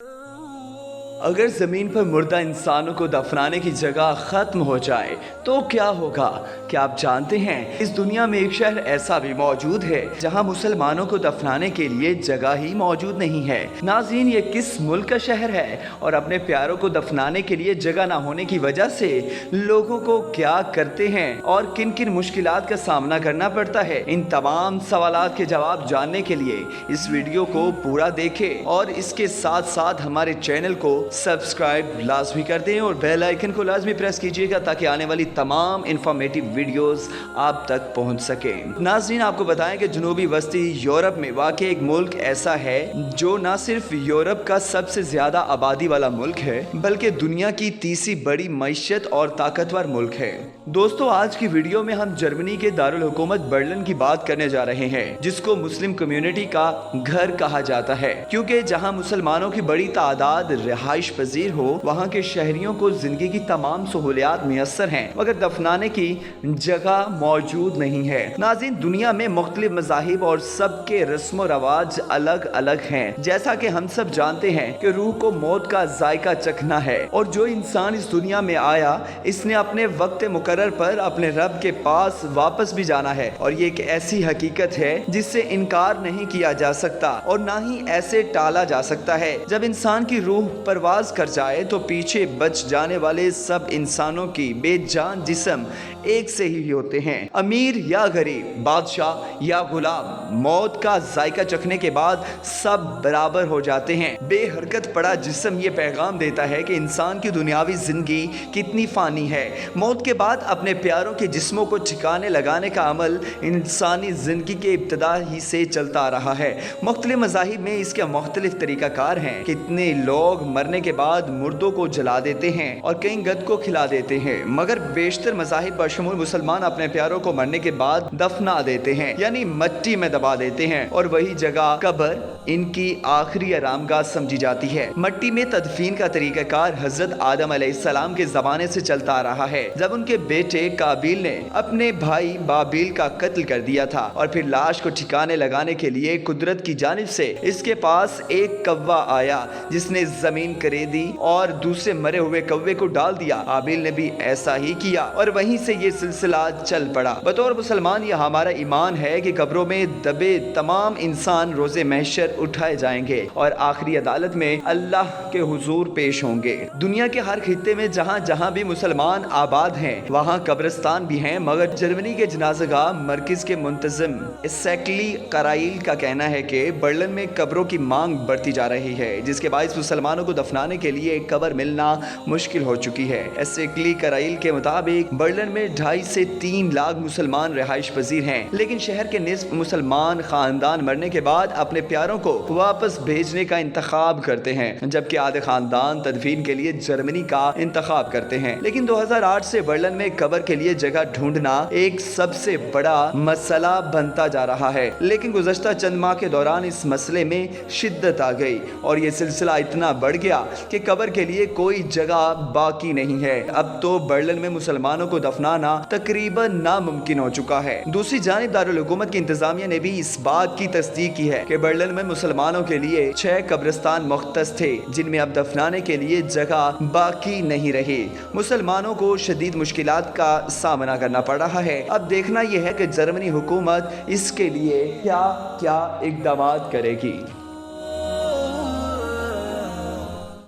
अगर ज़मीन पर मुर्दा इंसानों को दफनाने की जगह ख़त्म हो जाए तो क्या होगा? क्या आप जानते हैं इस दुनिया में एक शहर ऐसा भी मौजूद है जहां मुसलमानों को दफनाने के लिए जगह ही मौजूद नहीं है। नाज़रीन, ये किस मुल्क का शहर है और अपने प्यारों को दफनाने के लिए जगह ना होने की वजह से लोगों को क्या करते हैं और किन किन मुश्किलात का सामना करना पड़ता है, इन तमाम सवालात के जवाब जानने के लिए इस वीडियो को पूरा देखें और इसके साथ साथ हमारे चैनल को सब्सक्राइब लाजमी कर दें और बेल आइकन को लाजमी प्रेस कीजिएगा ताकि आने वाली तमाम इंफॉर्मेटिव वीडियोस आप तक पहुंच सकें। नाज़रीन, आपको बताएं कि जनूबी वस्ती यूरोप में वाक़ एक मुल्क ऐसा है जो न सिर्फ यूरोप का सबसे ज़्यादा आबादी वाला मुल्क है बल्कि दुनिया की तीसरी बड़ी मईशत और ताकतवर मुल्क है। दोस्तों, आज की वीडियो में हम जर्मनी के दारुल हुकूमत बर्लिन की बात करने जा रहे हैं, जिसको मुस्लिम कम्युनिटी का घर कहा जाता है, क्योंकि जहां मुसलमानों की बड़ी तादाद रिहाइश पजीर हो वहां के शहरियों को जिंदगी की तमाम सहूलियात मुयस्सर हैं, मगर दफनाने की जगह मौजूद नहीं है। नाज़रीन, दुनिया में मुख्तलिफ मज़ाहिब और सबके रस्म रवाज अलग अलग हैं। जैसा कि हम सब जानते हैं कि रूह को मौत का जायका चखना है और जो इंसान इस दुनिया में आया इसने अपने वक्त मुकर्रर पर अपने रब के पास वापस भी जाना है, और ये एक ऐसी हकीकत है जिससे इनकार नहीं किया जा सकता और ना ही ऐसे टाला जा सकता है। जब इंसान की रूह परवाज कर जाए तो पीछे बच जाने वाले सब इंसानों की बेजान जिस्म एक से ही होते हैं, अमीर या गरीब, बादशाह या गुलाम। मौत का जायका चखने के बाद सब बराबर हो जाते हैं। बेहरकत पड़ा जिस्म ये पैगाम देता है कि इंसान की दुनियावी जिंदगी कितनी फानी है। मौत के बाद अपने प्यारों के जिस्मों को ठिकाने लगाने का अमल इंसानी जिंदगी के इब्तदा ही से चलता आ रहा है। मुख्तलिफ मज़ाहिब में इसके मुख्तलिफ तरीक़ाकार हैं। कितने लोग मरने के बाद मुर्दों को जला देते हैं और कई गद को खिला देते हैं, मगर बेशतर मज़ाहिब बशमूल मुसलमान अपने प्यारों को मरने के बाद दफना देते हैं, यानी मिट्टी में दबा देते हैं, और वही जगह कब्र इनकी आखिरी आरामगाह समझी जाती है। मिट्टी में तदफीन का तरीक़ाकार हज़रत आदम अलैहिस्सलाम के ज़माने से चलता आ रहा है, जब उनके बेटे काबिल ने अपने भाई बाबिल का कत्ल कर दिया था और फिर लाश को ठिकाने लगाने के लिए कुदरत की जानिब से इसके पास एक कौवा आया जिसने जमीन करेदी और दूसरे मरे हुए कौवे को डाल दिया। काबिल ने भी ऐसा ही किया और वहीं से ये सिलसिला चल पड़ा। बतौर मुसलमान यह हमारा ईमान है कि कब्रों में दबे तमाम इंसान रोजे महशर उठाए जाएंगे और आखिरी अदालत में अल्लाह के हुजूर पेश होंगे। दुनिया के हर खित्ते में जहाँ जहाँ भी मुसलमान आबाद हैं वहाँ कब्रिस्तान भी हैं, मगर जर्मनी के जनाज़गाह मरकज के मुंतज़िम एसेक्ली कराइल का कहना है कि बर्लिन में कब्रों की मांग बढ़ती जा रही है, जिसके बायस मुसलमानों को दफनाने के लिए एक कब्र मिलना मुश्किल हो चुकी है। एसेक्ली कराइल के मुताबिक बर्लिन में 2.5 से 3 लाख मुसलमान रिहाइश पजीर हैं, लेकिन शहर के निस्फ मुसलमान खानदान मरने के बाद अपने प्यारों को वापस भेजने का इंतखाब करते हैं, जबकि आधे खानदान तदफीन के लिए जर्मनी का इंतखाब करते हैं। लेकिन 2008 से बर्लिन में कब्र के लिए जगह ढूंढना एक सबसे बड़ा मसला बनता जा रहा है, लेकिन गुज़श्ता चंद माह के दौरान इस मसले में शिद्दत आ गई और ये सिलसिला इतना बढ़ गया कि कब्र के लिए कोई जगह बाकी नहीं है। अब तो बर्लिन में मुसलमानों को दफनाना तकरीबन नामुमकिन हो चुका है। दूसरी जानिब दारुल हुकूमत की इंतजामिया ने भी इस बात की तस्दीक की है कि बर्लिन में मुसलमानों के लिए 6 कब्रिस्तान मुख्तस थे, जिनमें अब दफनाने के लिए जगह बाकी नहीं रही। मुसलमानों को शदीद मुश्किलात का सामना करना पड़ रहा है। अब देखना यह है कि जर्मनी हुकूमत इसके लिए क्या क्या इक़दाम करेगी।